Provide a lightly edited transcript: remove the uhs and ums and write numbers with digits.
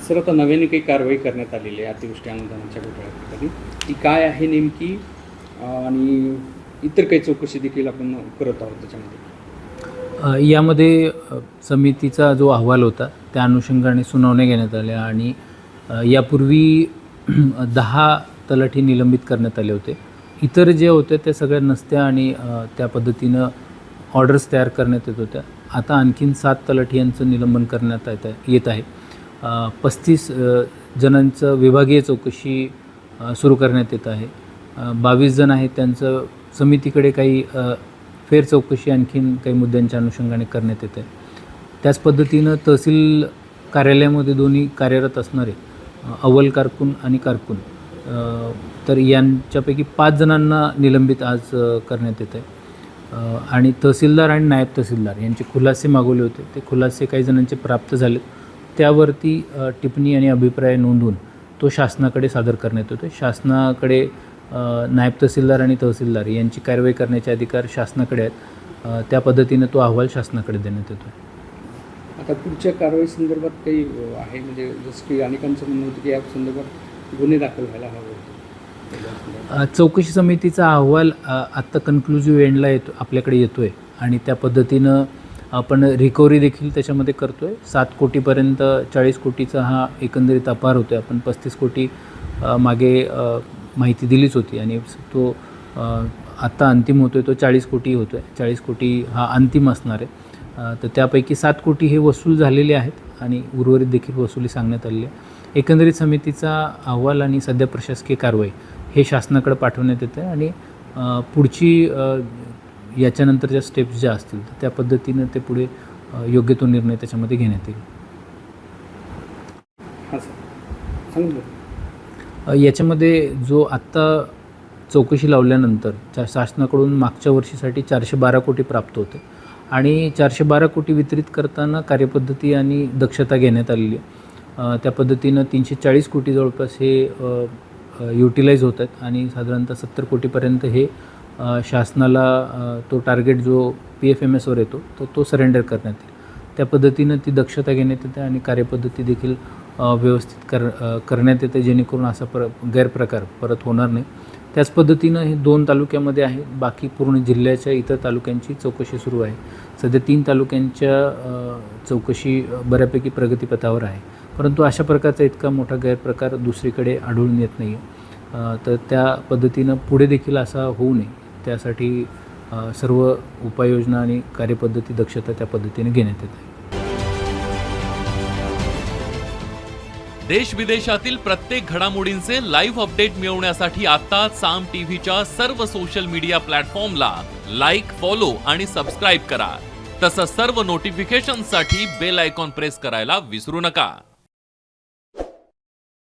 Sir, आता नव्याने काही कारवाई करण्यात आलेली आहे अतिवृष्टी अनुदानाच्या घोटाळ्याप्रकरणी, ती काय आहे नेमकी आणि इतर काही चौकशी देखील आपण करत आहोत त्याच्यामध्ये? यामध्ये समितीचा जो अहवाल होता त्या अनुषंगाने सुनावण्या घेण्यात आल्या आणि यापूर्वी 10 तलाठी निलंबित करण्यात आले होते. इतर जे होते ते सगळ्या नसत्या आणि त्या पद्धतीनं ऑर्डर्स तयार करण्यात येत होत्या. आता आणखीन 7 तलाठी यांचं निलंबन करण्यात येत आहे. 35 जणांचं विभागीय चौकशी सुरू करण्यात येत आहे. 22 जण आहेत त्यांचं समितीकडे काही फेर चौकशी आणखीन काही मुद्द्यांच्या अनुषंगाने करण्यात येते. त्याच पद्धतीनं तहसील कार्यालयामध्ये दोन्ही कार्यरत असणारे अव्वल कारकून आणि कारकून तर यांच्यापैकी 5 जणांना निलंबित आज करण्यात येत आहे. आणि तहसीलदार आणि नायब तहसीलदार यांचे खुलासे मागवले होते. ते खुलासे काही जणांचे प्राप्त झालेत. त्यावरती टिप्पणी आणि अभिप्राय नोंदवून तो शासनाकडे सादर करण्यात येतो. शासनाकडे नायब तहसीलदार आणि तहसीलदार यांची कारवाई करण्याचे अधिकार शासनाकडे आहेत. त्या पद्धतीने तो अहवाल शासनाकडे देण्यात येतो. आता पुढच्या कारवाई संदर्भात काही आहे, म्हणजे जसं की अनेकांचं म्हणणं होतं की या संदर्भात गुन्हे दाखल व्हायला हवे होते. चौकशी समितीचा अहवाल आत्ता कन्क्लुझिव्ह एंडला आपल्याकडे येतो आहे आणि त्या पद्धतीनं आपण रिकव्हरी देखील त्याच्यामध्ये करतो आहे. 7 कोटीपर्यंत 40 कोटीचा हा एकंदरीत अपार होतो आहे. आपण 35 कोटी मागे माहिती दिलीच होती आणि तो आत्ता अंतिम होतो आहे, तो 40 कोटी होतो आहे. 40 कोटी हा अंतिम असणार आहे. तर त्यापैकी 7 कोटी हे वसूल झालेले आहेत आणि उर्वरित देखील वसुली सांगण्यात आलेली आहे. एकंदरीत समितीचा अहवाल आणि सध्या प्रशासकीय कारवाई हे शासनाकडे पाठवण्यात येतं आहे आणि पुढची याच्यानंतरच्या स्टेप्स ज्या असतील तर त्या पद्धतीनं ते पुढे योग्य तो निर्णय त्याच्यामध्ये घेण्यात येईल. हां सर, सांगितलं. याच्यामध्ये जो आत्ता चौकशी लावल्यानंतर शासनाकडून मागच्या वर्षीसाठी 412 कोटी प्राप्त होते आणि 412 कोटी वितरित करताना कार्यपद्धती आणि दक्षता घेण्यात आलेली आहे. त्या पद्धतीनं 340 कोटी जवळपास हे युटिलाइज होत आहेत आणि साधारणतः 70 कोटीपर्यंत हे शासनाला तो टार्गेट जो PFMSवर येतो तर तो सरेंडर करण्यात येईल. त्या पद्धतीनं ती दक्षता घेण्यात येते आणि कार्यपद्धती देखील व्यवस्थित करण्यात येते जेणेकरून असा गैरप्रकार परत होणार नाही. त्याच पद्धतीनं हे 2 तालुक्यामध्ये आहे. बाकी पूर्ण जिल्ह्याच्या इतर तालुक्यांची चौकशी सुरू आहे. सध्या 3 तालुक्यांच्या चौकशी बऱ्यापैकी प्रगतीपथावर आहे. परंतु अशा प्रकारचा इतका मोठा गैरप्रकार दुसरीकडे आढळून येत नाही आहे. तर त्या पद्धतीनं पुढे देखील असा होऊ नये त्यासाठी सर्व उपाययोजना आणि कार्यपद्धती दक्षता त्या पद्धतीने घेण्यात येत आहे. देश विदेशातील प्रत्येक घडामोडींचे लाईव्ह अपडेट मिळवण्यासाठी आता साम टीव्हीच्या सर्व सोशल मीडिया प्लॅटफॉर्मला लाईक, फॉलो आणि सबस्क्राईब करा. तसंच सर्व नोटिफिकेशनसाठी बेल आयकॉन प्रेस करायला विसरू नका.